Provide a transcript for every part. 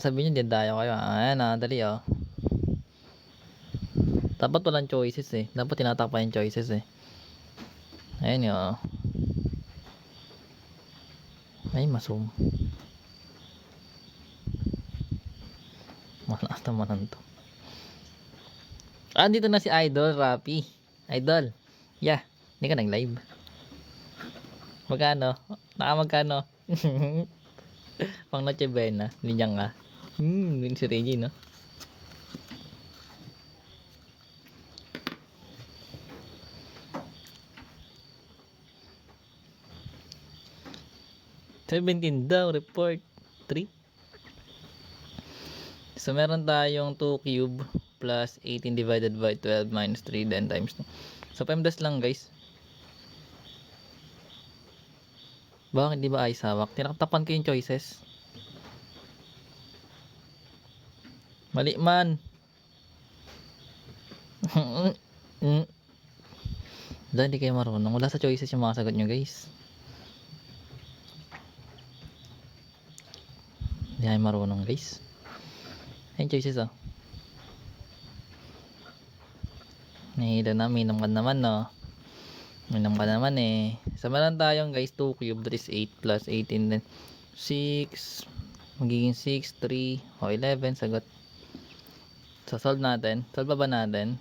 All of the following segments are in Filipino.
Sabihin niyo dinadayo kayo, ayan, dali, oh. Dapat walang choices, eh. Dapat tinatakpan yung choices, eh. Ayan, oh. Ay, ma-zoom. Malakas naman to. Dito na si Idol, Rapi. Idol. Yeah, hindi ka nag-live. Magkano? Magkano? Pang Noche Buena. Linyang ka. Yun si Reggie, no? $17 daw, report. 3. So, meron tayong 2 cube plus 18 divided by 12 minus 3 then times 2. So, PEMDAS lang, guys. Bakit di ba ayos hawak? Tinaktapan ko yung choices. Mali man. Wala, hindi kayo marunong. Wala sa choices yung mga sagot nyo, guys. Hindi kayo marunong, guys. Ayun choices, oh. Nahihila na, minum ka naman, no? Minum ka naman, eh. So, meron tayong, guys, 2 cube, that is 8 plus 18, then 6, magiging 6, 3, o 11, sagot. So, solve natin. Solve ba natin?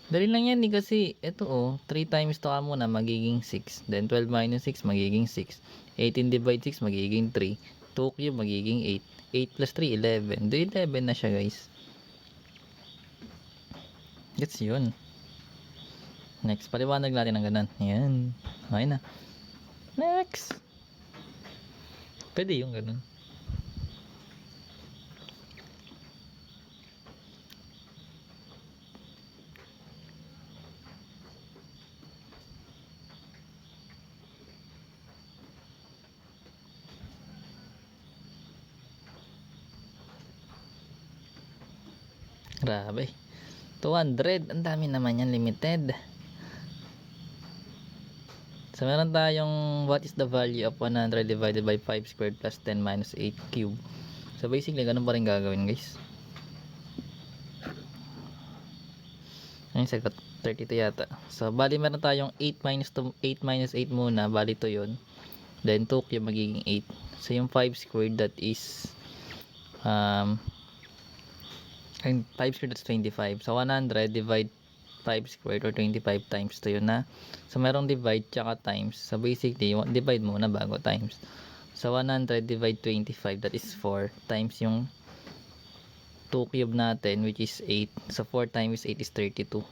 Dali lang yan, kasi, ito, 3 times to ka muna, magiging 6. Then, 12 minus 6, magiging 6. 18 divide 6, magiging 3. 2 cube, magiging 8. 8 plus 3, 11. Do 11 na siya, guys. Gets yun. Next, paliwanag natin ng ganun. Ayan. Okay na. Next. Pwede yung ganun. Grabe. 200. Ang dami naman yan. Limited. So, meron tayong what is the value of 100 divided by 5 squared plus 10 minus 8 cube. So, basically, ganun pa rin gagawin, guys. Ayun, sagot. 32 yata. So, bali meron tayong 8 minus 8 muna. Bali to yun. Then, 2 cube magiging 8. So, yung 5 squared, that is 5 squared, that's 25. So, 100 divide 5 squared or 25 times to yun na. So, merong divide tsaka times. So, basically, divide muna bago times. So, 100 divide 25, that is 4 times yung 2 cube natin, which is 8. So, 4 times 8 is 32.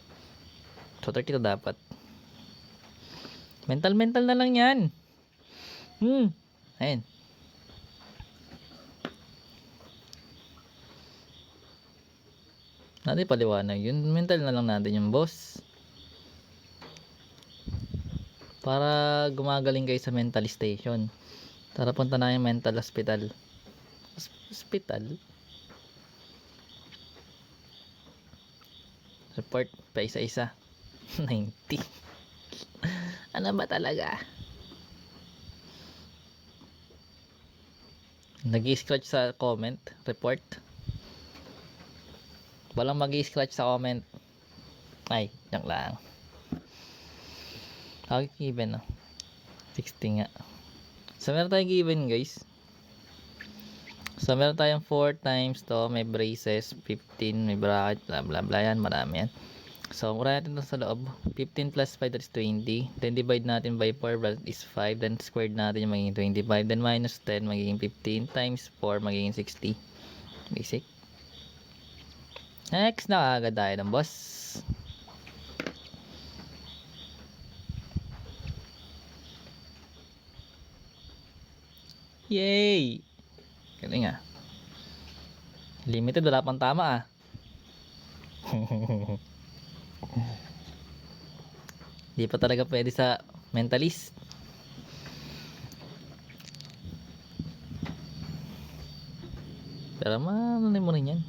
So, 32 dapat. Mental na lang yan. Ayun. Natin paliwanag yun. Mental na lang natin yung boss. Para gumagaling kayo sa mental station. Tara, punta na yung mental hospital. Hospital? Report pa isa-isa. 90. Ano ba talaga? Nag-i-scratch sa comment. Report. Walang mag-i-scratch sa comment. Ay, yan lang. Okay, given, 60 nga. So, meron tayong given, guys. So, meron tayong 4 times to. May braces, 15, may bracket, bla bla bla yan. Marami yan. So, mura natin ito sa loob. 15 plus 5, that is 20. Then, divide natin by 4, that is 5. Then, squared natin yung magiging 25. Then, minus 10, magiging 15. Times 4, magiging 60. Basic. Next, nakagad tayo ng boss. Yay! Galing ah. Limited, wala pang tama ah. Di pa talaga pwede sa mentalist. Pero manunay mo rin yan.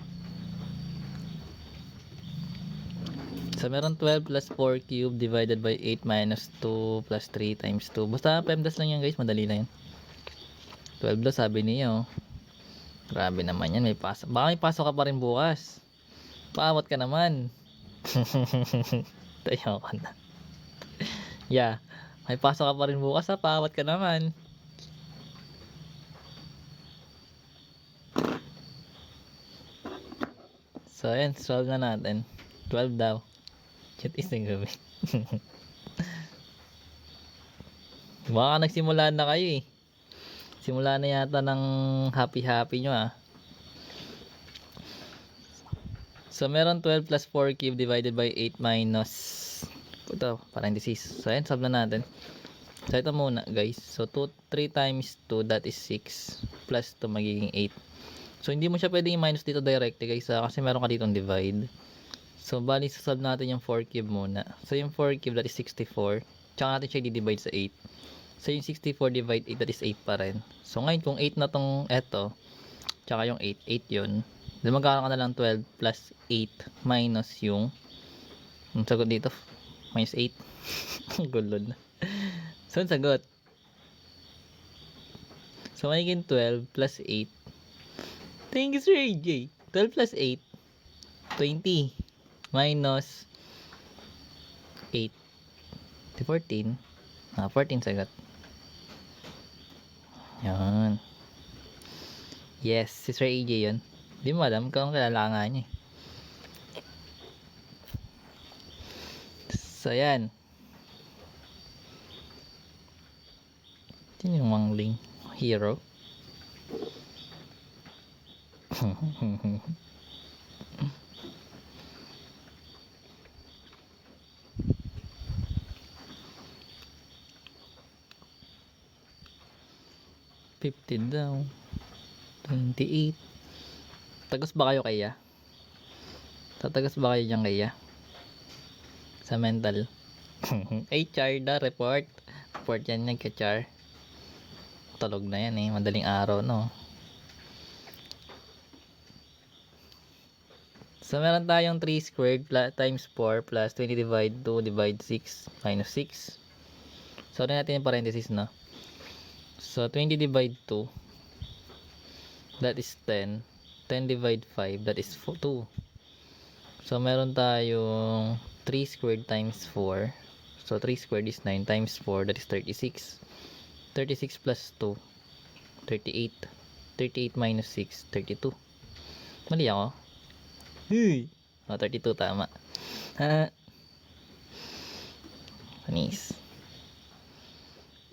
So, meron 12 plus 4 cube divided by 8 minus 2 plus 3 times 2. Basta PEMDAS lang yan, guys. Madali lang yan. 12 daw sabi niyo. Grabe naman yan, may pasok. Baka may pasok ka pa rin bukas. Paawat ka naman. Tayo ka na. Yeah, may pasok ka pa rin bukas ha, paawat ka naman. So ayan, solve na natin. 12 daw. Chat is ng gabi. Baka nagsimula na kayo eh. Simula na yata ng happy nyo ah. So meron 12 plus 4 cube divided by 8 minus ito, parenthesis. So ayan, solve na natin. So ito muna guys. So 3 times 2, that is 6. Plus 2 magiging 8. So hindi mo siya pwedeng i-minus dito directly guys kasi meron ka ditong divide. So bali solve natin yung 4 cube muna. So yung 4 cube, that is 64. Tsaka natin siya i-divide sa 8. So yung 64 divide 8, that is 8 pa rin. So ngayon kung 8 na tong eto, tsaka yung 8, 8 yun. Then magkakaroon ka na lang 12 plus 8 minus yung sagot dito, minus 8. Gulod na. So yung sagot. So magiging 12 plus 8. Thank you Sir AJ. 12 plus 8, 20 minus 8, 14. 14 sagot. Yan. Yes, si Sir AJ yun. Di mo alam kung kilala nga niya. So, yan. Sino yung Wangling? Hero? $50 daw. 28. Tagos ba kayo kaya? Tatagos ba kayo dyan kaya? Sa mental. HR da, report. Report yan nagka-char. Tulog na yan eh. Madaling araw no. So meron tayong 3 squared times 4 plus 20 divide 2 divide 6 minus 6. So na natin yung parenthesis no. So 20 divide 2, that is 10. 10 divide 5, that is 2. So meron tayong 3 squared times 4. So 3 squared is 9 times 4, that is 36. 36 plus 2, 38. 38 minus 6, 32. Mali ako? Hey! 32 tama. Panis.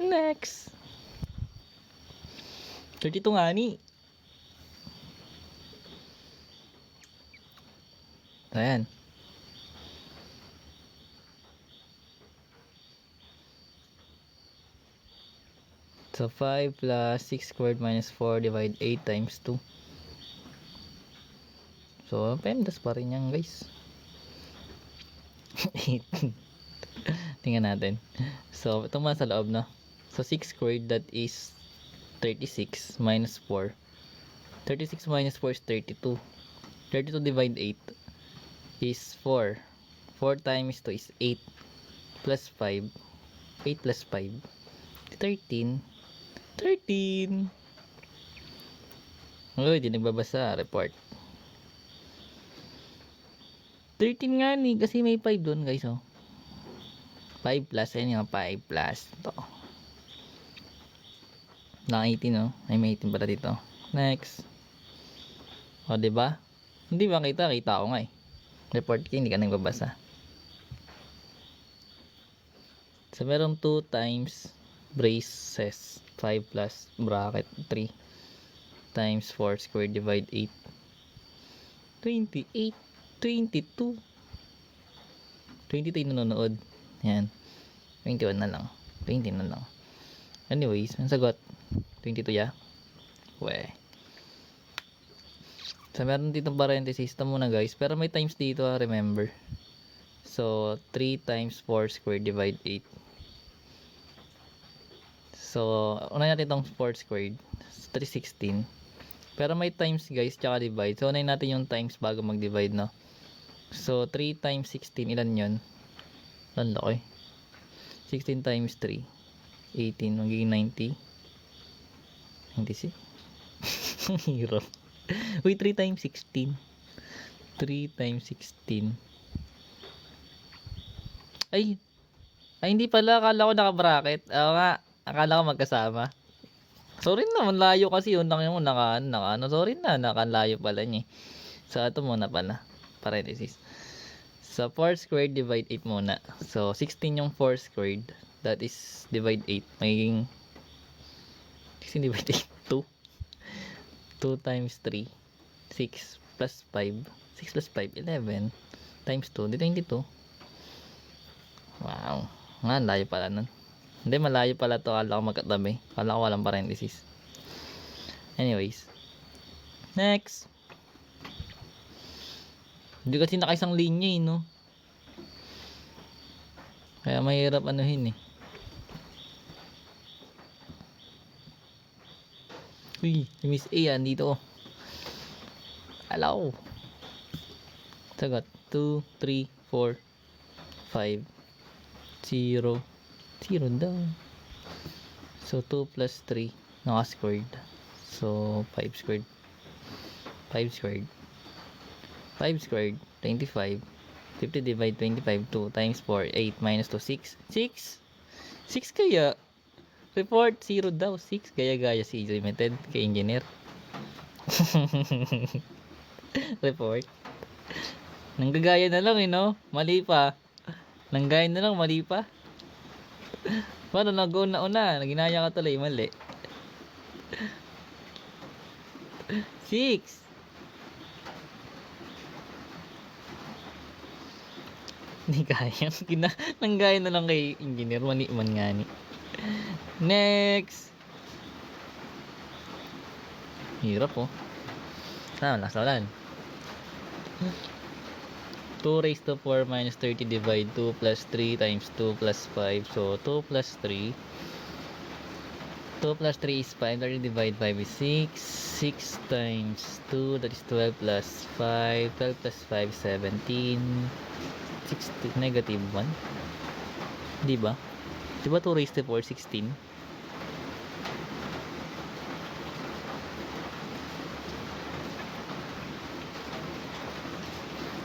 Next. 32 nga ni. Ayan. So 5 plus 6 squared minus 4 divide 8 times 2. So pendas pa rin yan guys. 8. Tingnan natin. So ito mga sa loob na. So 6 squared, that is 36 minus 4. 36 minus 4 is 32. 32 divide 8 is 4. 4 times 2 is 8. Plus 5. 8 plus 5. 13. 13. Uy, di nagbabasa. Report. 13 nga ni. Kasi may 5 doon guys oh. 5 plus. Ayan yung 5 plus. Ito. Naka 18 no? Ay may 18 pala dito. Next. O diba? Hindi ba kita? Kita ko nga eh. Report ka, hindi ka nagbabasa. So merong 2 times braces 5 plus bracket 3 times 4 squared divide 8. 28. 22. 22 yung nanonood. Yan. 21 na lang. 20 na lang. Anyways, ang sagot 22 ya. We. So meron dito parenthesis ito muna guys, pero may times dito remember. So 3 times 4 squared divide 8. So unahin natin itong 4 squared, 316. Pero may times guys tsaka divide. So unahin natin yung times bago mag-divide no. So 3 times 16, ilan yun? Ang laki. 16 times 3, 18, magiging 90. 96. Hirap. Uy, 3 times 16. 3 times 16. Ay, hindi pala. Akala ko naka-bracket. Oo nga. Akala ko magkasama. Sorry naman, layo kasi yun. Ano, sorry na. Nakalayo pala niya. So, ito muna pala. Parenthesis. So, 4 squared divide 8 muna. So, 16 yung 4 squared. That is divide 8. Magiging 16 divide 8. 2. 2 times 3. 6 plus 5. 6 plus 5. 11. Times 2. Di 22. Wow. Nga, layo pala nun. Hindi, malayo pala to. Kala ko magkatabi. Kala ko walang parenthesis. Anyways. Next. Hindi kasi nakaisang linya eh, no? Kaya mahirap anuhin eh. Uy, si Miss A andito. Hello. Sagot. 2, 3, 4, 5, 0. 0 daw. So, 2 plus 3. Naka-squared. So, 5 squared. 5 squared. 5 squared. 25. 50 divide 25. 2 times 4. 8 minus 2. 6. 6? 6 kaya? Report. 0 daw. 6. Gaya-gaya si limited kay engineer. Report. Nanggagaya na lang eh, no? Mali pa. Nanggaya na lang, mali pa. Paano nag-una? Naginaya ka tuloy, mali. 6. Hindi kaya. Nanggaya na lang kay engineer. Mali man nga ni. Next. Hirap oh. Nakasalan. 2 raised to 4 minus 30 divide 2 plus 3 times 2 plus 5. So, 2 plus 3. 2 plus 3 is 5. 30 divide 5 is 6. 6 times 2, that is 12 plus 5. 12 plus 5 is 17. 16, negative 1. Diba? Diba 2 raised to 4, 16?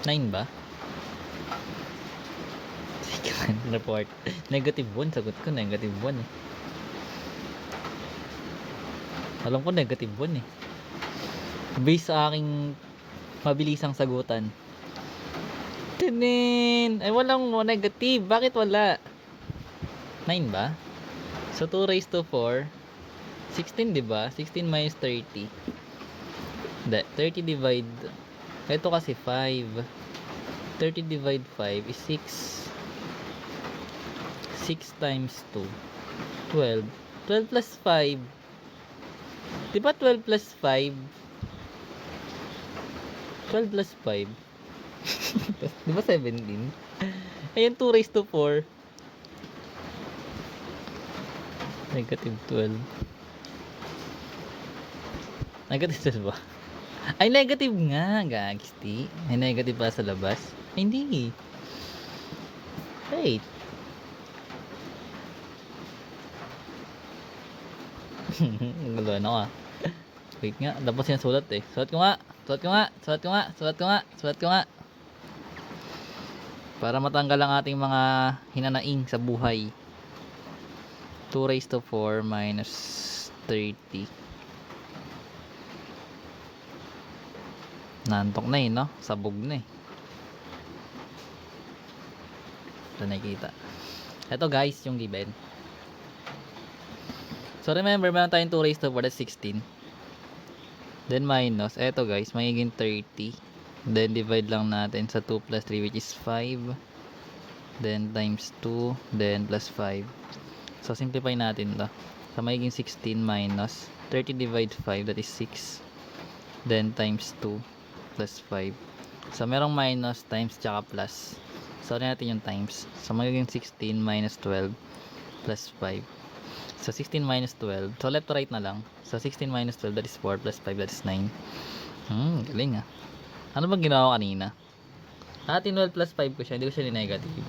Nine ba? Report. Negative 1. Sagot ko negative 1 eh. Alam ko negative 1 eh. Based sa aking mabilisang sagutan. Tinin! Ay walang negative. Bakit wala? 9 ba? So 2 raised to 4. 16 diba? 16 minus 30. 30 divide. Ito kasi 5. 30 divide 5 is 6. 6 times 2. 12. 12 plus 5. Diba 12 plus 5? 12 plus 5. Diba 17? Ayan 2 raised to 4. Negative 12. Negative 12 ba? Ay, negative nga. Gagsti. Ay, negative pa sa labas. Ay, hindi. Wait. Naguluhan ako ah. Wait nga. Tapos yan sulat eh. Sulat ko nga. Para matanggal ang ating mga hinanaing sa buhay. 2 raised to 4 minus 30. Nantok na eh, no? Sabog na eh. Ito nakikita. Ito guys, yung given. So remember, meron tayong 2 raised to 4, that's 16. Then minus, eto guys, magiging 30. Then divide lang natin sa 2 plus 3 which is 5. Then times 2, then plus 5. So simplify natin to. So magiging 16 minus 30 divide 5, that is 6. Then times 2 plus 5. So merong minus, times, tsaka plus. So natin yung times. So magiging 16 minus 12 plus 5. So 16 minus 12. So left to right na lang. So 16 minus 12, that is 4 plus 5, that is 9. Galing ah. Ano bang ginawa ko kanina? Tinwelve plus 5 ko siya. Hindi ko siya ni-negative.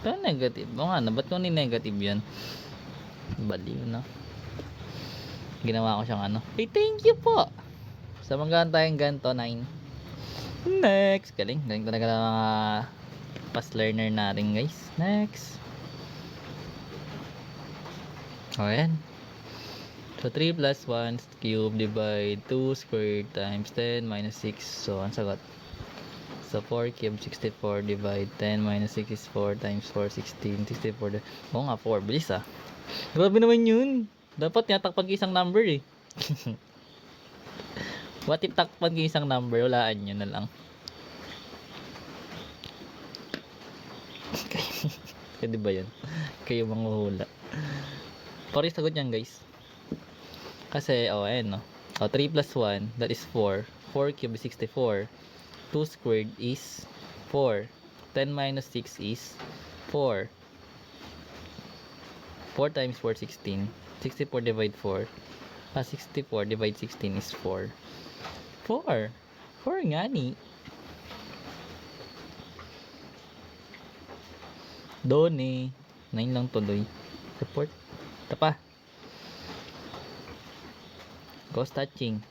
Pero negative. O nga na. Ba't ko ni-negative yan? Baliw na. Ginawa ko siyang ano. Hey, thank you po. Sa mga tayong ganito, 9. Next. Galing talaga ng mga fast learner natin, guys. Next. O, yan. So, 3 plus 1 cube divide 2 squared times 10 minus 6. So, ang sagot. So, 4 cube 64 divide 10 minus 6 is 4 times 4, 16. 64. Oo nga, 4. Bilis ah. Grabe naman yun. Dapat niya takpan isang number eh. What if takpan isang number? Walaan nyo na lang. Pwede ba yun? Kayo manghuhula. Pari sagot yan, guys. Kasi, ayan, no? 3 plus 1, that is 4. 4 cube is 64. 2 squared is 4. 10 minus 6 is 4. 4 times 4, 16. 64 divide 4. 64 divide 16 is 4. 4. 4 nga ni. Doon eh. 9 lang tuloy. Support. Tapa. Ghost touching.